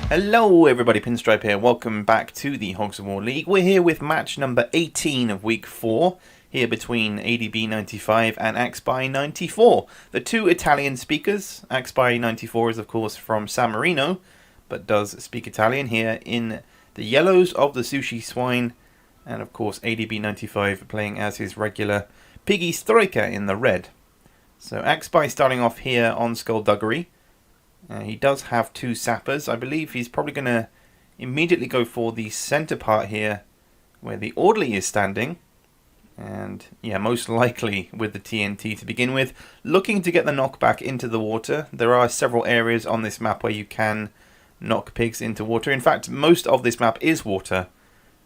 Hello everybody, Pinstripe here. Welcome back to the Hogs of War League. We're here with match number 18 of week 4, here between Adb95 and Axby94. The two Italian speakers. Axby94 is of course from San Marino, but does speak Italian, here in the yellows of the Sushi Swine. And of course Adb95 playing as his regular Piggy Striker in the red. So Axby starting off here on Skullduggery. He does have two sappers. I believe he's probably going to immediately go for the centre part here where the orderly is standing. And yeah, most likely with the TNT to begin with. Looking to get the knockback into the water. There are several areas on this map where you can knock pigs into water. In fact, most of this map is water.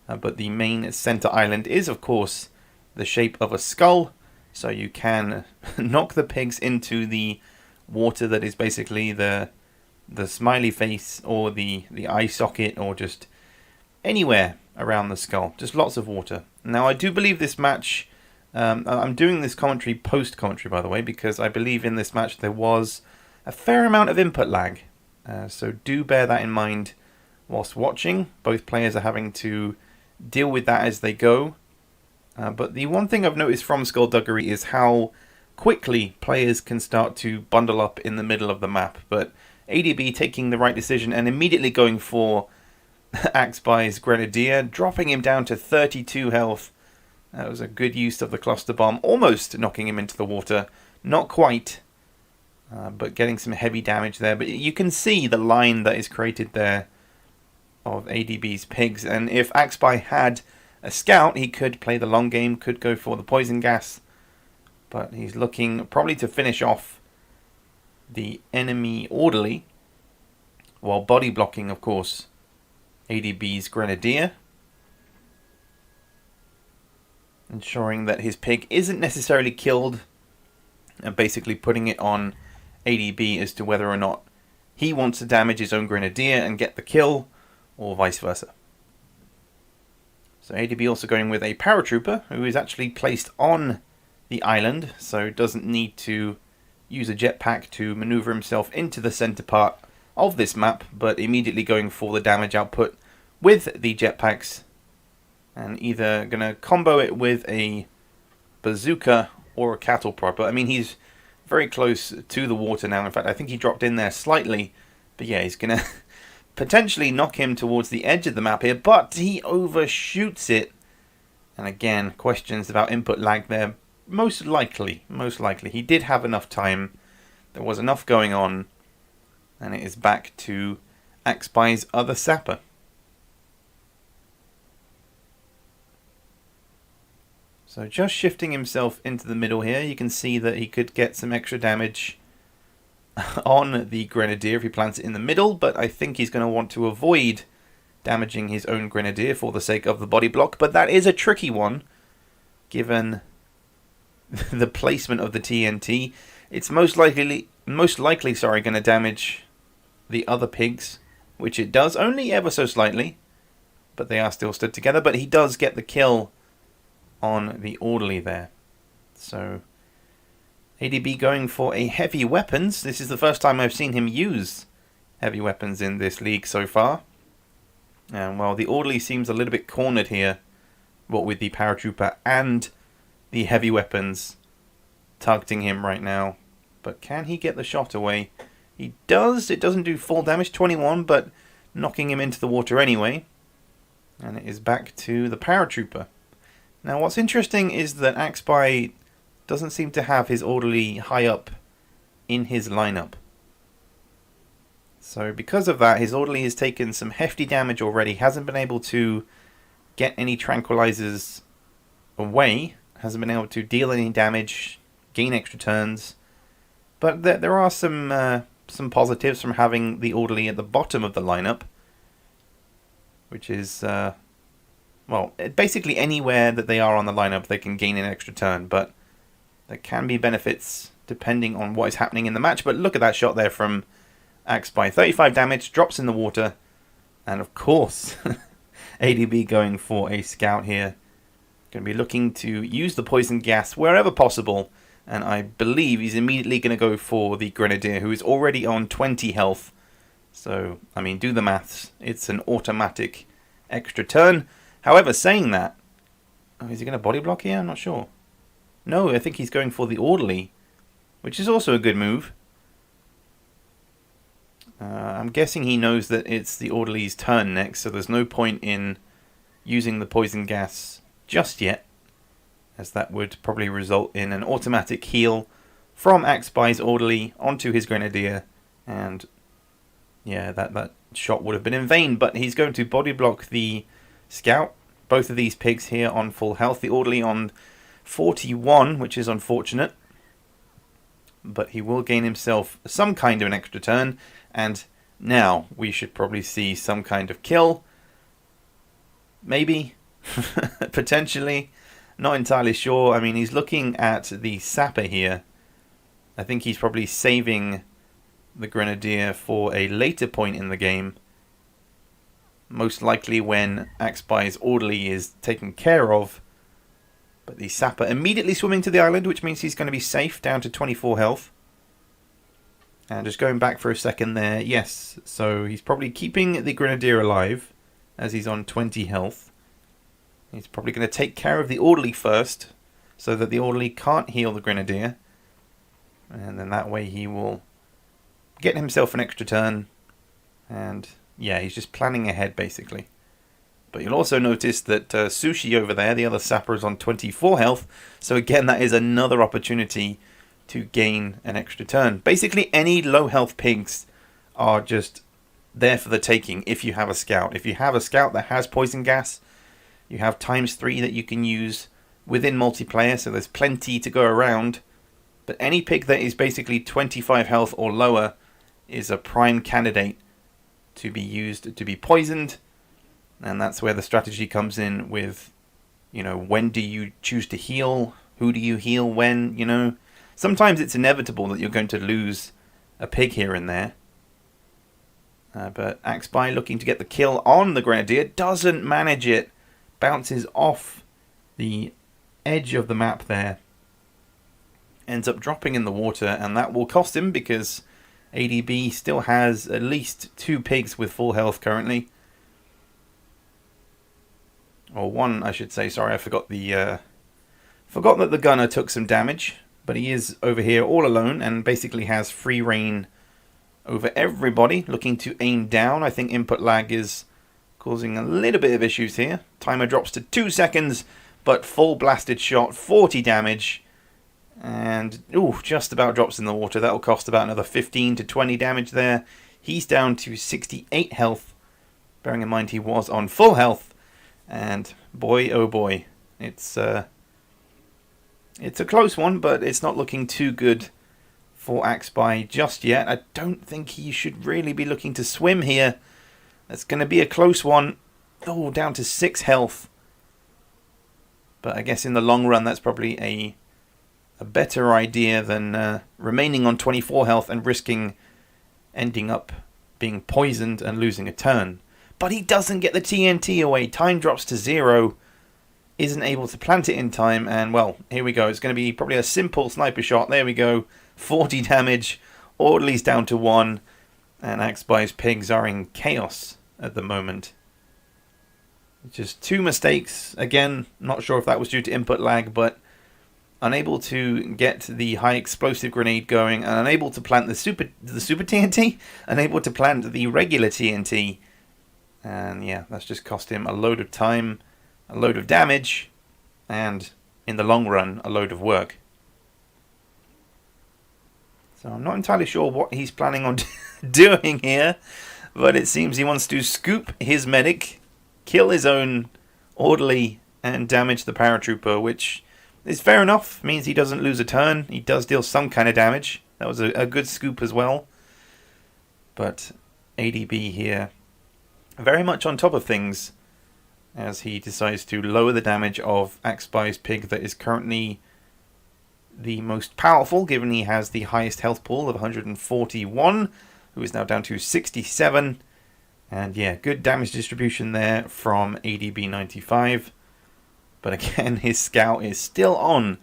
But the main centre island is, of course, the shape of a skull. So you can knock the pigs into the water that is basically the smiley face or the eye socket or just anywhere around the skull. Just lots of water. Now I do believe this match, I'm doing this commentary post-commentary by the way, because I believe in this match there was a fair amount of input lag. So do bear that in mind whilst watching. Both players are having to deal with that as they go. But the one thing I've noticed from Skullduggery is how quickly players can start to bundle up in the middle of the map, but ADB taking the right decision and immediately going for Axby's Grenadier, dropping him down to 32 health. That was a good use of the cluster bomb, almost knocking him into the water. Not quite, but getting some heavy damage there. But you can see the line that is created there of ADB's pigs, and if Axby had a scout, he could play the long game, could go for the poison gas. But he's looking probably to finish off the enemy orderly, while body blocking, of course, ADB's Grenadier. Ensuring that his pig isn't necessarily killed, and basically putting it on ADB as to whether or not he wants to damage his own Grenadier and get the kill, or vice versa. So ADB also going with a paratrooper, who is actually placed on the island, so doesn't need to use a jetpack to maneuver himself into the center part of this map, but immediately going for the damage output with the jetpacks, and either gonna combo it with a bazooka or a cattle prod. But I mean, he's very close to the water now. In fact, I think he dropped in there slightly, but yeah, he's gonna potentially knock him towards the edge of the map here, but he overshoots it. And again, questions about input lag there. Most likely, he did have enough time. There was enough going on, and it is back to Axby's other sapper. So just shifting himself into the middle here, you can see that he could get some extra damage on the Grenadier if he plants it in the middle, but I think he's going to want to avoid damaging his own Grenadier for the sake of the body block. But that is a tricky one, given the placement of the TNT. It's most likely going to damage the other pigs, which it does, only ever so slightly, but they are still stood together. But he does get the kill on the orderly there. So ADB going for a heavy weapons. This is the first time I've seen him use heavy weapons in this league so far. And while the orderly seems a little bit cornered here, what with the paratrooper and the heavy weapons targeting him right now. But can he get the shot away? He does. It doesn't do full damage, 21, but knocking him into the water anyway. And it is back to the paratrooper. Now what's interesting is that Axby doesn't seem to have his orderly high up in his lineup. So because of that, his orderly has taken some hefty damage already. Hasn't been able to get any tranquilizers away. Hasn't been able to deal any damage, gain extra turns. But there are some positives from having the orderly at the bottom of the lineup, which is, well, basically anywhere that they are on the lineup they can gain an extra turn, but there can be benefits depending on what is happening in the match. But look at that shot there from Axby. 35 damage, drops in the water, and of course ADB going for a scout here. Going to be looking to use the poison gas wherever possible, and I believe he's immediately going to go for the Grenadier, who is already on 20 health. So, I mean, do the maths. It's an automatic extra turn. However, saying that, is he going to body block here? I'm not sure. No, I think he's going for the orderly, which is also a good move. I'm guessing he knows that it's the orderly's turn next, so there's no point in using the poison gas just yet, as that would probably result in an automatic heal from Axby's orderly onto his grenadier, and yeah, that shot would have been in vain. But he's going to body block the scout. Both of these pigs here on full health. The orderly on 41, which is unfortunate, but he will gain himself some kind of an extra turn, and now we should probably see some kind of kill. Maybe. Potentially. Not entirely sure. I mean, he's looking at the sapper here. I think he's probably saving the grenadier for a later point in the game. Most likely when Axby's orderly is taken care of. But the sapper immediately swimming to the island, which means he's going to be safe down to 24 health. And just going back for a second there, yes, so he's probably keeping the grenadier alive as he's on 20 health. He's probably going to take care of the orderly first, so that the orderly can't heal the grenadier. And then that way he will get himself an extra turn. And yeah, he's just planning ahead basically. But you'll also notice that Sushi over there, the other sapper, is on 24 health. So again, that is another opportunity to gain an extra turn. Basically, any low health pigs are just there for the taking if you have a scout. If you have a scout that has poison gas, you have ×3 that you can use within multiplayer, so there's plenty to go around. But any pig that is basically 25 health or lower is a prime candidate to be used to be poisoned. And that's where the strategy comes in with, you know, when do you choose to heal? Who do you heal when, you know? Sometimes it's inevitable that you're going to lose a pig here and there. But Axby looking to get the kill on the grenadier, doesn't manage it. Bounces off the edge of the map there. Ends up dropping in the water, and that will cost him because ADB still has at least 2 pigs with full health currently. Or 1, I should say. Sorry, I forgot forgot that the gunner took some damage. But he is over here all alone and basically has free reign over everybody. Looking to aim down. I think input lag is causing a little bit of issues here. Timer drops to 2 seconds, but full blasted shot, 40 damage. And, ooh, just about drops in the water. That'll cost about another 15 to 20 damage there. He's down to 68 health. Bearing in mind he was on full health. And boy, oh boy, it's a close one, but it's not looking too good for Axby just yet. I don't think he should really be looking to swim here. That's going to be a close one. Oh, down to 6 health. But I guess in the long run, that's probably a better idea than remaining on 24 health and risking ending up being poisoned and losing a turn. But he doesn't get the TNT away. Time drops to 0. Isn't able to plant it in time, and well, here we go. It's going to be probably a simple sniper shot. There we go. 40 damage. Orderly's down to 1. And Axby's pigs are in chaos at the moment. Just 2 mistakes. Again, not sure if that was due to input lag, but unable to get the high explosive grenade going, and unable to plant the super TNT, unable to plant the regular TNT. And yeah, that's just cost him a load of time, a load of damage, and in the long run, a load of work. So I'm not entirely sure what he's planning on doing here, but it seems he wants to scoop his medic, kill his own orderly, and damage the paratrooper, which is fair enough. Means he doesn't lose a turn. He does deal some kind of damage. That was a good scoop as well. But ADB here, very much on top of things, as he decides to lower the damage of Axby's pig that is currently the most powerful, given he has the highest health pool of 141, who is now down to 67. And yeah, good damage distribution there from Adb95. But again, his scout is still on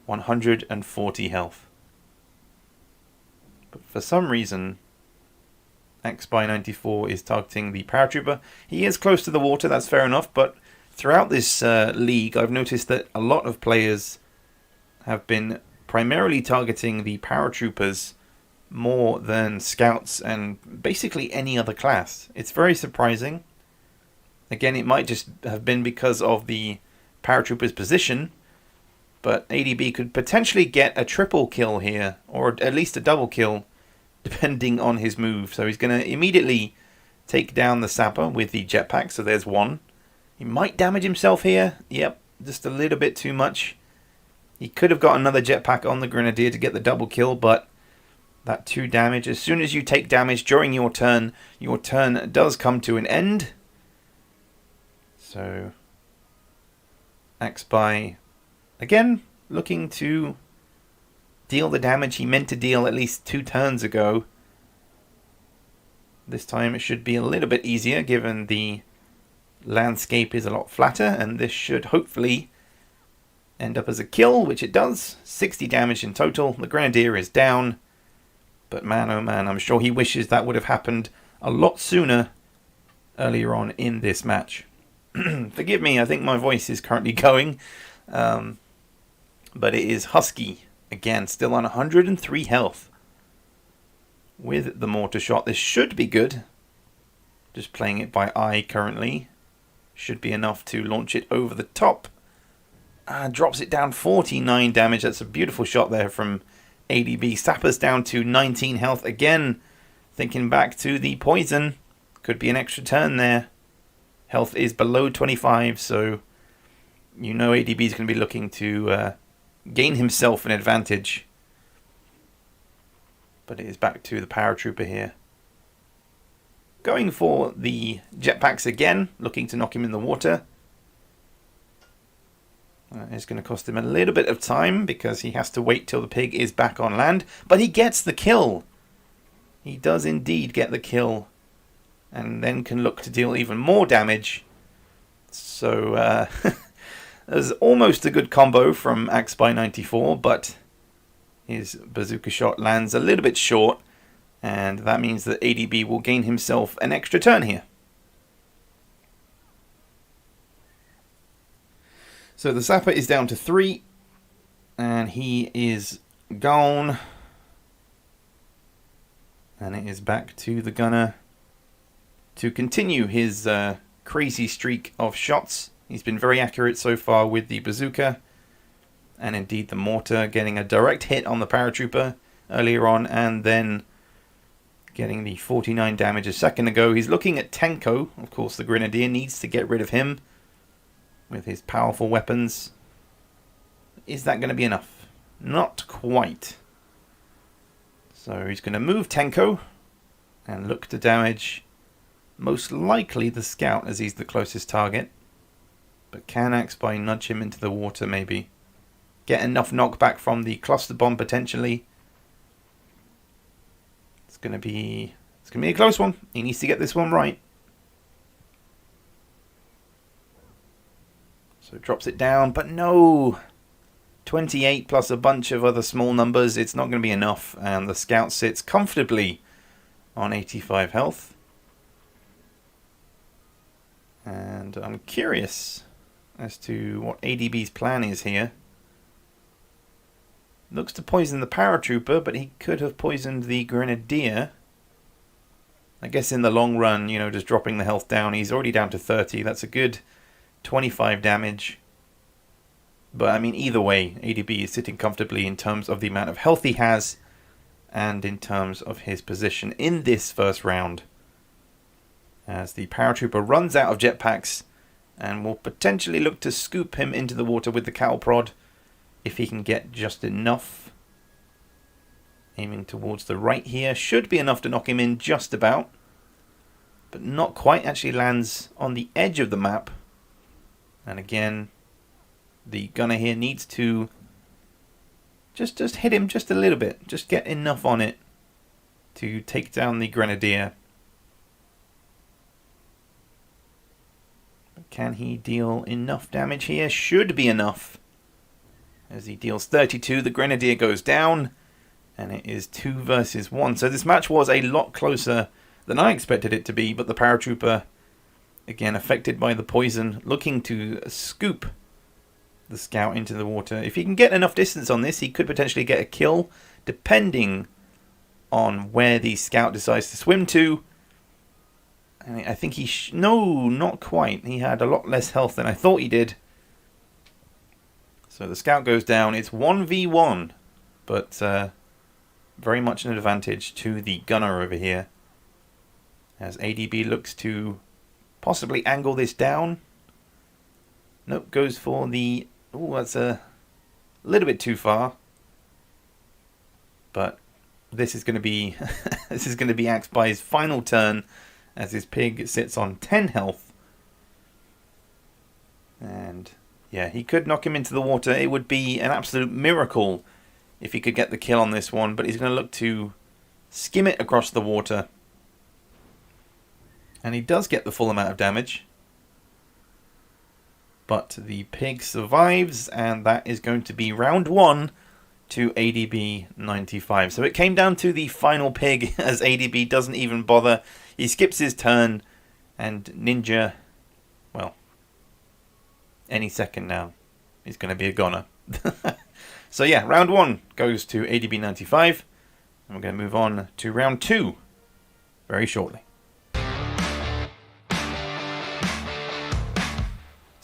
140 health. But for some reason, Axby94 is targeting the paratrooper. He is close to the water, that's fair enough, but throughout this league, I've noticed that a lot of players have been primarily targeting the paratroopers more than scouts and basically any other class. It's very surprising. Again, it might just have been because of the paratrooper's position, but ADB could potentially get a triple kill here, or at least a double kill, depending on his move. So he's going to immediately take down the sapper with the jetpack, so there's one. He might damage himself here. Yep, just a little bit too much. He could have got another jetpack on the grenadier to get the double kill, but that 2 damage. As soon as you take damage during your turn does come to an end. So Axby, again, looking to deal the damage he meant to deal at least 2 turns ago. This time it should be a little bit easier given the landscape is a lot flatter, and this should hopefully end up as a kill, which it does. 60 damage in total. The grenadier is down, but man oh man, I'm sure he wishes that would have happened a lot sooner earlier on in this match. Forgive me, I think my voice is currently going, but it is husky again, still on 103 health with the mortar shot. This should be good. Just playing it by eye currently. Should be enough to launch it over the top. Drops it down 49 damage. That's a beautiful shot there from ADB. Sapper's down to 19 health again. Thinking back to the poison. Could be an extra turn there. Health is below 25, so you know ADB is going to be looking to gain himself an advantage. But it is back to the paratrooper here. Going for the jetpacks again, looking to knock him in the water. It's going to cost him a little bit of time because he has to wait till the pig is back on land. But he gets the kill. He does indeed get the kill. And then can look to deal even more damage. So there's almost a good combo from Axby94, but his bazooka shot lands a little bit short. And that means that ADB will gain himself an extra turn here. So the sapper is down to 3. And he is gone. And it is back to the gunner to continue his crazy streak of shots. He's been very accurate so far with the bazooka. And indeed the mortar, getting a direct hit on the paratrooper earlier on. And then getting the 49 damage a second ago. He's looking at Tenko. Of course, the grenadier needs to get rid of him with his powerful weapons. Is that going to be enough? Not quite. So he's going to move Tenko and look to damage most likely the scout, as he's the closest target. But can Axby nudge him into the water maybe? Get enough knockback from the cluster bomb potentially. It's going to be a close one. He needs to get this one right. So drops it down, but no. 28 plus a bunch of other small numbers. It's not going to be enough. And the scout sits comfortably on 85 health. And I'm curious as to what ADB's plan is here. Looks to poison the paratrooper, but he could have poisoned the grenadier. I guess in the long run, you know, just dropping the health down. He's already down to 30. That's a good 25 damage. But I mean, either way, ADB is sitting comfortably in terms of the amount of health he has and in terms of his position in this first round. As the paratrooper runs out of jetpacks and will potentially look to scoop him into the water with the cattle prod if he can get just enough. Aiming towards the right here. Should be enough to knock him in just about. But not quite. Actually lands on the edge of the map. And again, the gunner here needs to just hit him just a little bit. Just get enough on it to take down the grenadier. Can he deal enough damage here? Should be enough. As he deals 32, the grenadier goes down. And it is 2 versus 1. So this match was a lot closer than I expected it to be, but the paratrooper, again affected by the poison, looking to scoop the scout into the water. If he can get enough distance on this, he could potentially get a kill, depending on where the scout decides to swim to. And I think no, not quite. He had a lot less health than I thought he did. So the scout goes down. It's 1v1, but very much an advantage to the gunner over here, as ADB looks to possibly angle this down. Nope, goes for the... Oh, that's a little bit too far. But this is going to be this is going to be Axby's final turn, as his pig sits on 10 health. And yeah, he could knock him into the water. It would be an absolute miracle if he could get the kill on this one, but he's going to look to skim it across the water. And he does get the full amount of damage. But the pig survives, and that is going to be round 1 to Adb95. So it came down to the final pig, as Adb doesn't even bother. He skips his turn, and Ninja, well, any second now, he's going to be a goner. So yeah, round 1 goes to Adb95, and we're going to move on to round 2 very shortly.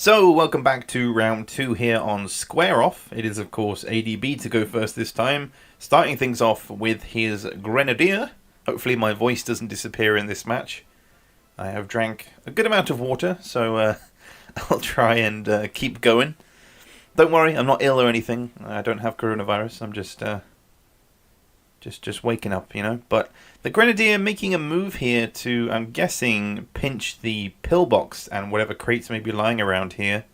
So, welcome back to round 2 here on Square Off. It is, of course, ADB to go first this time, starting things off with his Grenadier. Hopefully my voice doesn't disappear in this match. I have drank a good amount of water, so I'll try and keep going. Don't worry, I'm not ill or anything. I don't have coronavirus. I'm just waking up, you know. But the Grenadier making a move here to, I'm guessing, pinch the pillbox and whatever crates may be lying around here.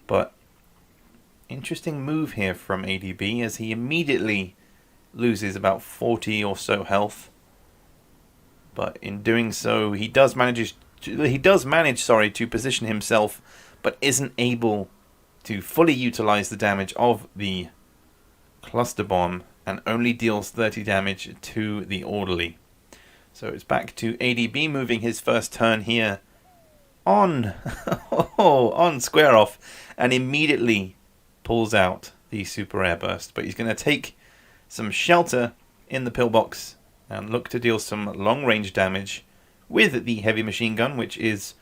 But interesting move here from ADB, as he immediately loses about 40 or so health. But in doing so, he does manage to position himself, but isn't able to fully utilize the damage of the cluster bomb, and only deals 30 damage to the orderly. So it's back to ADB moving his first turn here on on Square Off, and immediately pulls out the super airburst. But he's going to take some shelter in the pillbox and look to deal some long range damage with the heavy machine gun, which is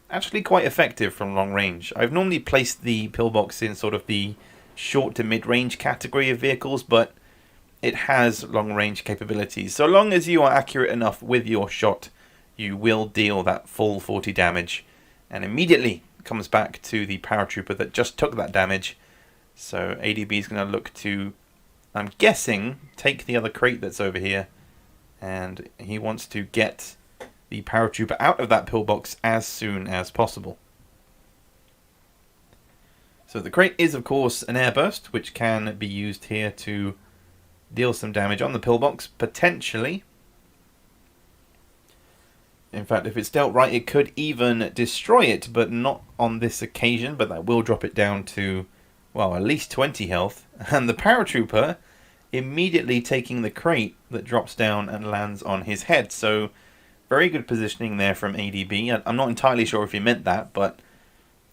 actually quite effective from long range. I've normally placed the pillbox in sort of the short to mid range category of vehicles, but it has long range capabilities. So long as you are accurate enough with your shot, you will deal that full 40 damage, and immediately comes back to the paratrooper that just took that damage. So ADB is going to look to, I'm guessing, take the other crate that's over here, and he wants to get the paratrooper out of that pillbox as soon as possible. So the crate is, of course, an airburst, which can be used here to deal some damage on the pillbox, potentially. In fact, if it's dealt right, it could even destroy it, but not on this occasion. But that will drop it down to, well, at least 20 health. And the paratrooper immediately taking the crate that drops down and lands on his head. So very good positioning there from ADB. I'm not entirely sure if he meant that, but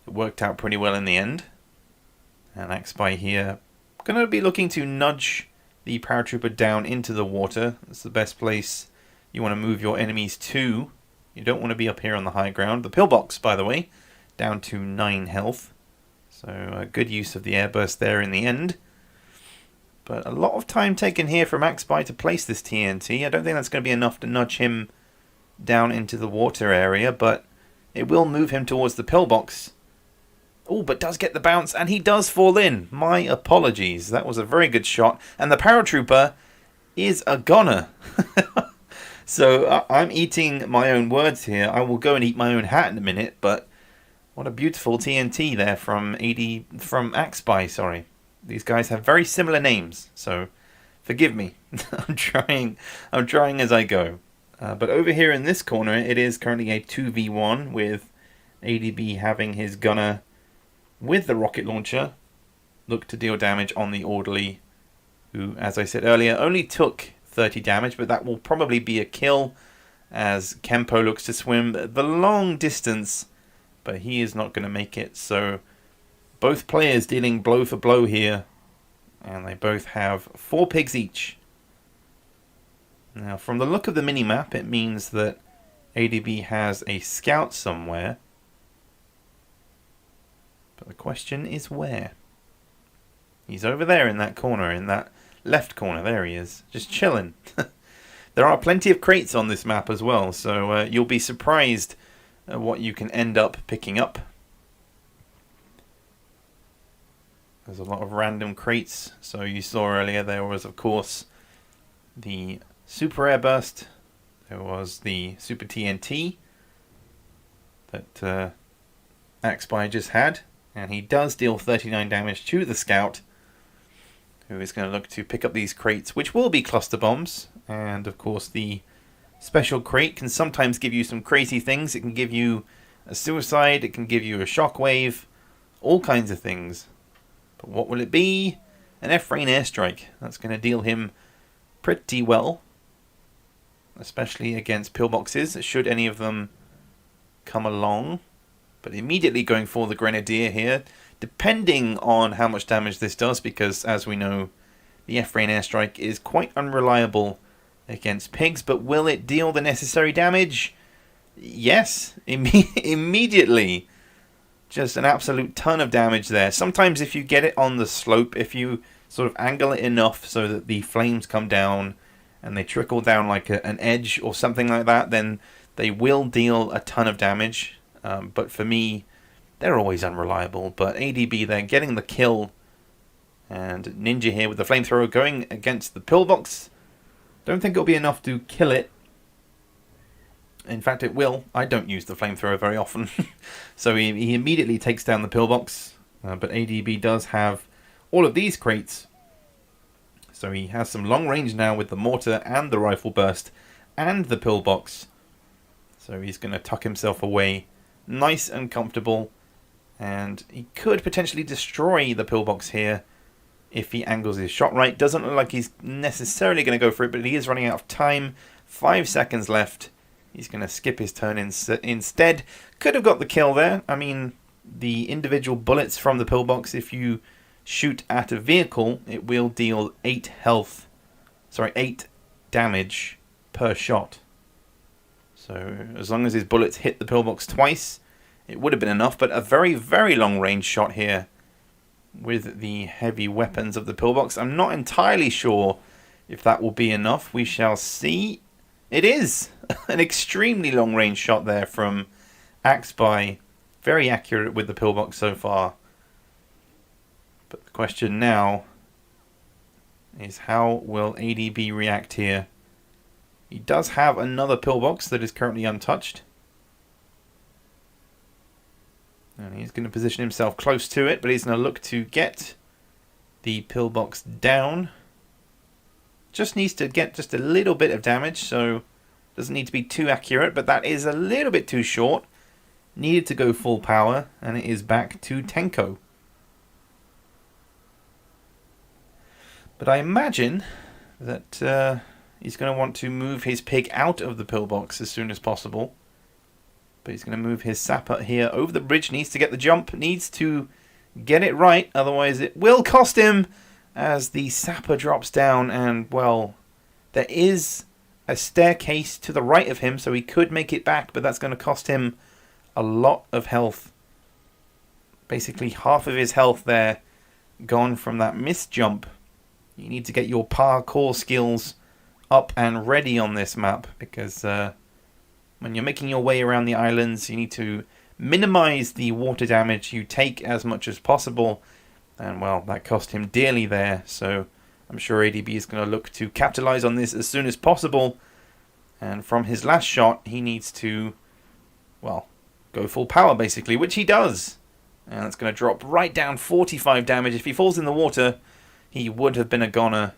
it worked out pretty well in the end. And Axby here going to be looking to nudge the paratrooper down into the water. That's the best place you want to move your enemies to. You don't want to be up here on the high ground. The pillbox, by the way, down to 9 health. So a good use of the airburst there in the end. But a lot of time taken here from Axby to place this TNT. I don't think that's going to be enough to nudge him down into the water area, but it will move him towards the pillbox. Oh, but does get the bounce, and he does fall in. My apologies. That was a very good shot. And the paratrooper is a goner. So I'm eating my own words here. I will go and eat my own hat in a minute, but what a beautiful TNT there from Axby, sorry. These guys have very similar names, so forgive me. I'm trying as I go. But over here in this corner, it is currently a 2v1 with ADB having his gunner with the rocket launcher look to deal damage on the orderly, who, as I said earlier, only took 30 damage, but that will probably be a kill, as Kempo looks to swim the long distance, but he is not going to make it. So both players dealing blow for blow here, and they both have 4 pigs each. Now, from the look of the mini-map, it means that ADB has a scout somewhere, but the question is where? He's over there in that corner, in that left corner. There he is, just chilling. There are plenty of crates on this map as well, so you'll be surprised at what you can end up picking up. There's a lot of random crates. So you saw earlier there was, of course, the Super Airburst. There was the Super TNT that Axby just had. And he does deal 39 damage to the Scout, who is going to look to pick up these crates, which will be cluster bombs. And of course the special crate can sometimes give you some crazy things. It can give you a suicide, it can give you a shockwave, all kinds of things. But what will it be? An F-Rain airstrike. That's going to deal him pretty well, especially against pillboxes, should any of them come along. But immediately going for the Grenadier here, depending on how much damage this does, because as we know, the F-Rain airstrike is quite unreliable against pigs. But will it deal the necessary damage? Yes, immediately. Just an absolute ton of damage there. Sometimes if you get it on the slope, if you sort of angle it enough so that the flames come down and they trickle down like an edge or something like that, then they will deal a ton of damage. But for me, they're always unreliable. But ADB there getting the kill. And Ninja here with the flamethrower going against the pillbox. Don't think it'll be enough to kill it. In fact, it will. I don't use the flamethrower very often. So he immediately takes down the pillbox. But ADB does have all of these crates. So he has some long range now with the mortar and the rifle burst and the pillbox. So he's going to tuck himself away nice and comfortable. And he could potentially destroy the pillbox here if he angles his shot right. Doesn't look like he's necessarily going to go for it, but he is running out of time. 5 seconds left. He's going to skip his turn instead. Could have got the kill there. I mean, the individual bullets from the pillbox, if you shoot at a vehicle, it will deal 8 damage per shot. So as long as his bullets hit the pillbox twice, it would have been enough. But a very, very long range shot here with the heavy weapons of the pillbox. I'm not entirely sure if that will be enough. We shall see. It is an extremely long range shot there from Axby. Very accurate with the pillbox so far. But the question now is, how will ADB react here? He does have another pillbox that is currently untouched. And he's going to position himself close to it, but he's going to look to get the pillbox down. Just needs to get just a little bit of damage, so doesn't need to be too accurate, but that is a little bit too short. Needed to go full power, and it is back to Tenko. But I imagine that he's going to want to move his pig out of the pillbox as soon as possible. But he's going to move his sapper here over the bridge. Needs to get the jump. Needs to get it right. Otherwise it will cost him as the sapper drops down. And, well, there is a staircase to the right of him, so he could make it back. But that's going to cost him a lot of health. Basically half of his health there gone from that missed jump. You need to get your parkour skills up and ready on this map, because when you're making your way around the islands, you need to minimize the water damage you take as much as possible. And, well, that cost him dearly there. So I'm sure ADB is going to look to capitalize on this as soon as possible. And from his last shot, he needs to, well, go full power, basically, which he does. And that's going to drop right down 45 damage. If he falls in the water, he would have been a goner.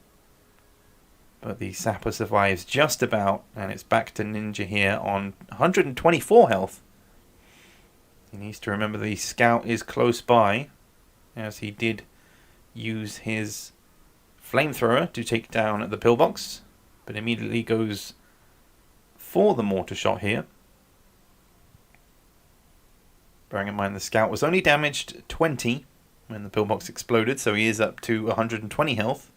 But the sapper survives just about, and it's back to Ninja here on 124 health. He needs to remember the scout is close by, as he did use his flamethrower to take down the pillbox, but immediately goes for the mortar shot here. Bearing in mind the scout was only damaged 20 when the pillbox exploded, so he is up to 120 health.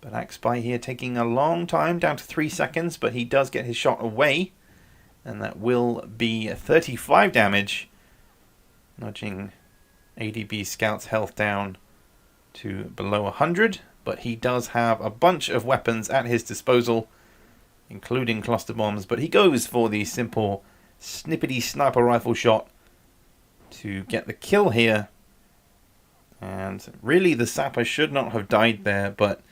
But Axby here taking a long time, down to 3 seconds, but he does get his shot away. And that will be 35 damage, nudging ADB Scout's health down to below 100. But he does have a bunch of weapons at his disposal, including cluster bombs. But he goes for the simple snippety sniper rifle shot to get the kill here. And really the sapper should not have died there, but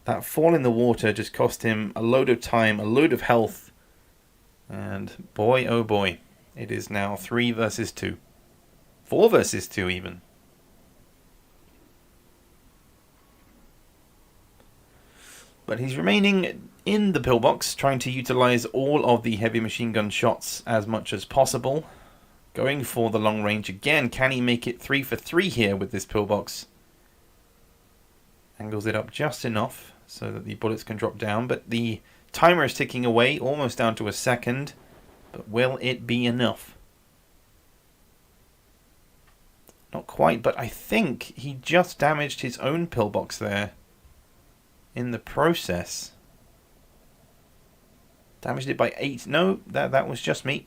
that fall in the water just cost him a load of time, a load of health. And boy, oh boy, it is now 3 versus 2. 4 versus 2 even. But he's remaining in the pillbox, trying to utilize all of the heavy machine gun shots as much as possible. Going for the long range again. Can he make it 3 for 3 here with this pillbox? Angles it up just enough so that the bullets can drop down, but the timer is ticking away, almost down to a second. But will it be enough? Not quite, but I think he just damaged his own pillbox there in the process. Damaged it by 8. No, that was just me.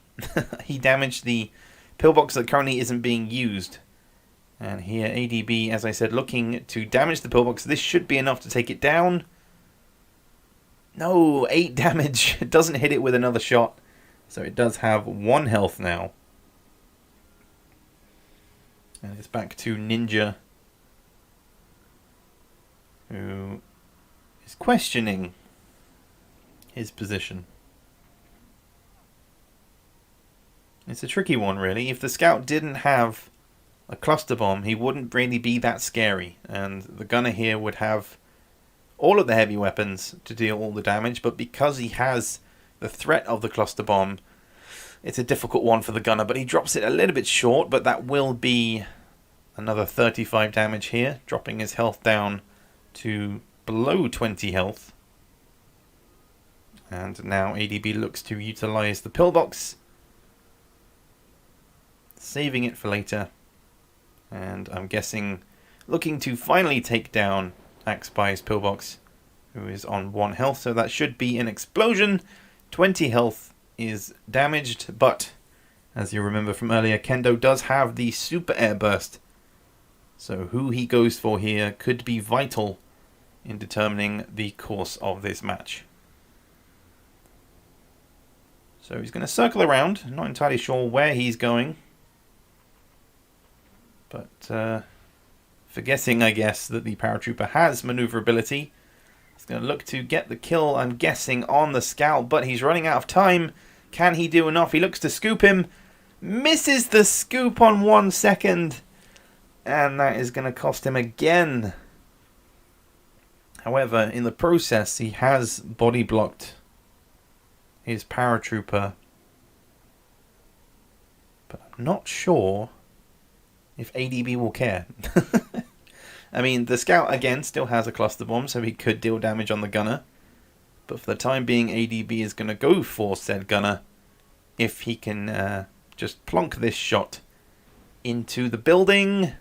He damaged the pillbox that currently isn't being used. And here ADB, as I said, looking to damage the pillbox. This should be enough to take it down. No, 8 damage. It doesn't hit it with another shot. So it does have 1 health now. And it's back to Ninja, who is questioning his position. It's a tricky one, really. If the scout didn't have a cluster bomb, he wouldn't really be that scary. And the gunner here would have all of the heavy weapons to deal all the damage. But because he has the threat of the cluster bomb, it's a difficult one for the gunner. But he drops it a little bit short, but that will be another 35 damage here, dropping his health down to below 20 health. And now ADB looks to utilize the pillbox, saving it for later. And I'm guessing looking to finally take down Axby's pillbox, who is on 1 health. So that should be an explosion. 20 health is damaged, but as you remember from earlier, Kendo does have the super air burst. So who he goes for here could be vital in determining the course of this match. So he's going to circle around. Not entirely sure where he's going. But forgetting, I guess, that the paratrooper has maneuverability. He's going to look to get the kill, I'm guessing, on the scout. But he's running out of time. Can he do enough? He looks to scoop him. Misses the scoop on 1 second. And that is going to cost him again. However, in the process, he has body blocked his paratrooper. But I'm not sure if ADB will care. I mean, the scout, again, still has a cluster bomb, so he could deal damage on the gunner. But for the time being, ADB is going to go for said gunner if he can just plonk this shot into the building.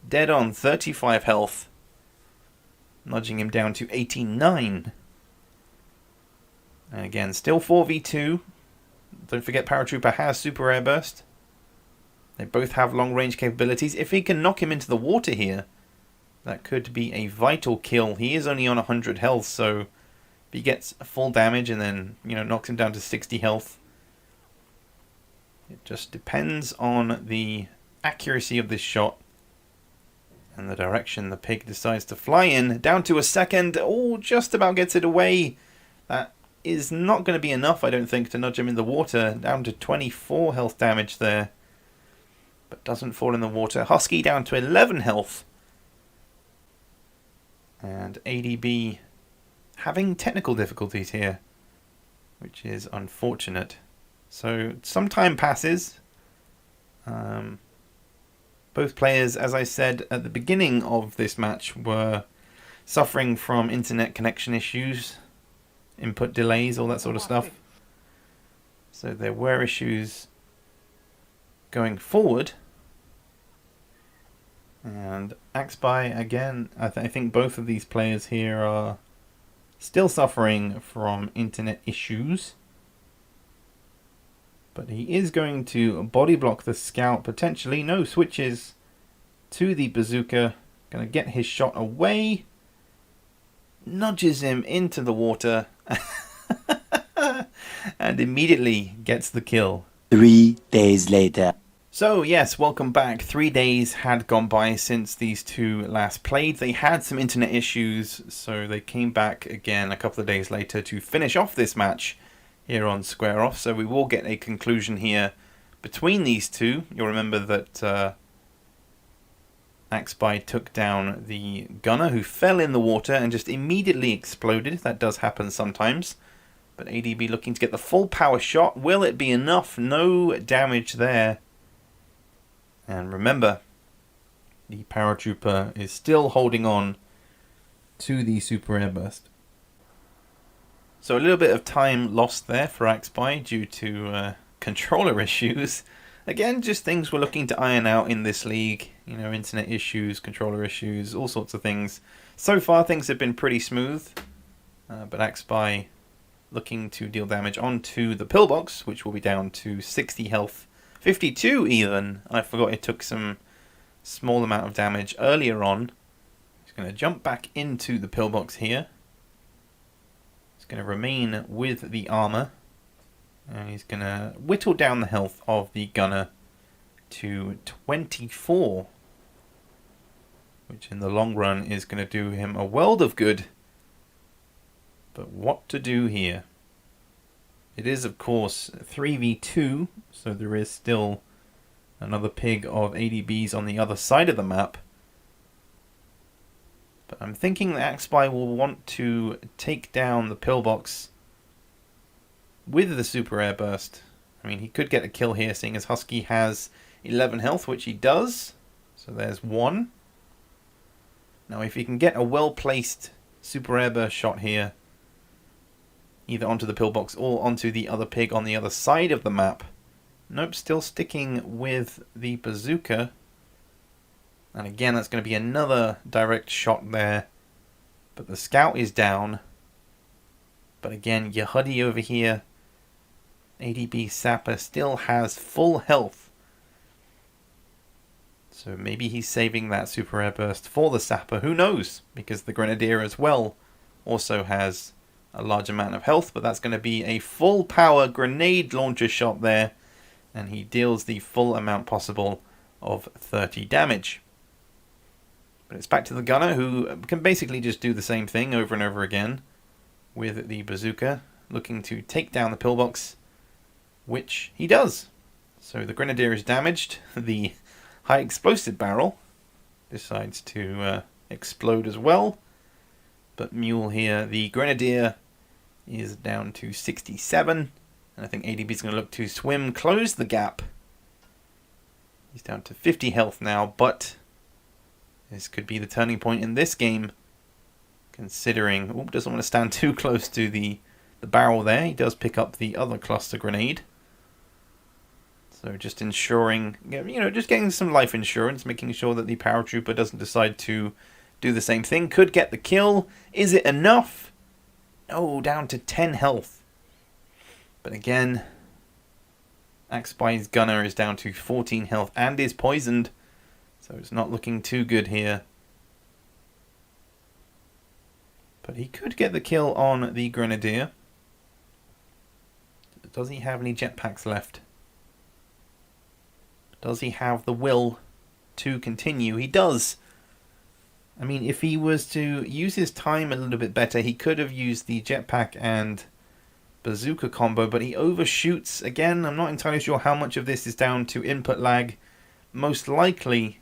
Dead on 35 health, nudging him down to 89. And again, still 4v2. Don't forget Paratrooper has super air burst. They both have long range capabilities. If he can knock him into the water here, that could be a vital kill. He is only on 100 health, so if he gets full damage and then, knocks him down to 60 health, it just depends on the accuracy of this shot and the direction the pig decides to fly in. Down to a second. Oh, just about gets it away. That is not going to be enough, I don't think, to nudge him in the water. Down to 24 health damage there. But doesn't fall in the water. Husky down to 11 health. And ADB having technical difficulties here, which is unfortunate. So some time passes. Both players, as I said at the beginning of this match, were suffering from internet connection issues, input delays, all that sort of stuff. So there were issues going forward. And Axby, again, I think both of these players here are still suffering from internet issues. But he is going to body block the scout, potentially. No switches to the bazooka. Going to get his shot away. Nudges him into the water. And immediately gets the kill. 3 days later. So yes, welcome back. 3 days had gone by since these two last played. They had some internet issues, so they came back again a couple of days later to finish off this match here on Square Off. So we will get a conclusion here between these two. You'll remember that Axby took down the gunner, who fell in the water and just immediately exploded. That does happen sometimes. But ADB looking to get the full power shot. Will it be enough? No damage there. And remember, the paratrooper is still holding on to the super airburst. So a little bit of time lost there for Axby due to controller issues. Again, just things we're looking to iron out in this league. You know, internet issues, controller issues, all sorts of things. So far, things have been pretty smooth. But Axby looking to deal damage onto the pillbox, which will be down to 60 health. 52 even. I forgot it took some small amount of damage earlier on. He's going to jump back into the pillbox here. He's going to remain with the armor. And he's going to whittle down the health of the gunner to 24. Which in the long run is going to do him a world of good. But what to do here? It is, of course, 3v2, so there is still another pig of ADBs on the other side of the map. But I'm thinking that Axby will want to take down the pillbox with the super airburst. I mean, he could get a kill here, seeing as Husky has 11 health, which he does. So there's one. Now, if he can get a well-placed super airburst shot here, either onto the pillbox or onto the other pig on the other side of the map. Nope, still sticking with the bazooka. And again, that's going to be another direct shot there. But the scout is down. But again, Yehudi over here, ADB Sapper, still has full health. So maybe he's saving that super airburst for the Sapper. Who knows? Because the Grenadier as well also has a large amount of health, but that's going to be a full power grenade launcher shot there, and he deals the full amount possible of 30 damage. But it's back to the gunner, who can basically just do the same thing over and over again with the bazooka, looking to take down the pillbox, which he does. So the Grenadier is damaged. The high explosive barrel decides to explode as well. But Mule here, the Grenadier, is down to 67. And I think ADB is going to look to swim, close the gap. He's down to 50 health now, but this could be the turning point in this game. Considering, doesn't want to stand too close to the barrel there. He does pick up the other cluster grenade. So just ensuring, just getting some life insurance, making sure that the paratrooper doesn't decide to do the same thing. Could get the kill. Is it enough? No, down to 10 health. But again, Axby's gunner is down to 14 health and is poisoned. So it's not looking too good here. But he could get the kill on the Grenadier. Does he have any jetpacks left? Does he have the will to continue? He does. I mean, if he was to use his time a little bit better, he could have used the jetpack and bazooka combo, but he overshoots. Again, I'm not entirely sure how much of this is down to input lag. Most likely.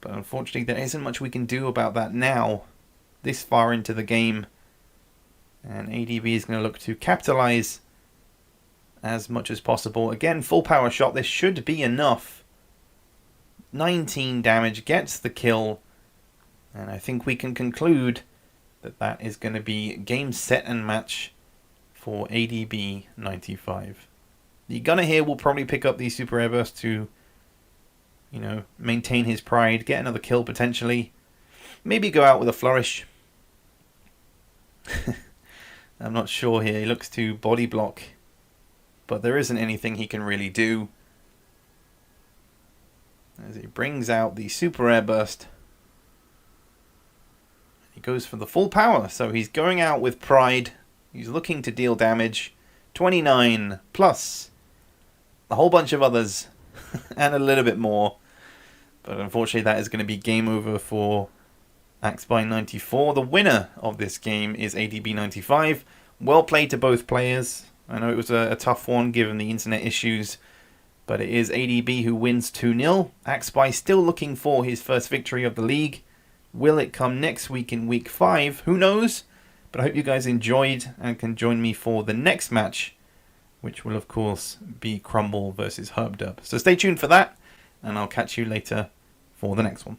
But unfortunately, there isn't much we can do about that now, this far into the game. And ADB is going to look to capitalize as much as possible. Again, full power shot. This should be enough. 19 damage, gets the kill. And I think we can conclude that that is going to be game, set, and match for ADB95. The gunner here will probably pick up the super airburst to, you know, maintain his pride, get another kill potentially. Maybe go out with a flourish. I'm not sure here. He looks to body block, but there isn't anything he can really do. As he brings out the super airburst. He goes for the full power, so he's going out with pride. He's looking to deal damage. 29 plus a whole bunch of others and a little bit more. But unfortunately that is going to be game over for Axby94. The winner of this game is Adb95. Well played to both players. I know it was a tough one given the internet issues, but it is ADB who wins 2-0. Axby still looking for his first victory of the league. Will it come next week in week 5? Who knows? But I hope you guys enjoyed and can join me for the next match, which will of course be Crumble versus Herbdub. So stay tuned for that, and I'll catch you later for the next one.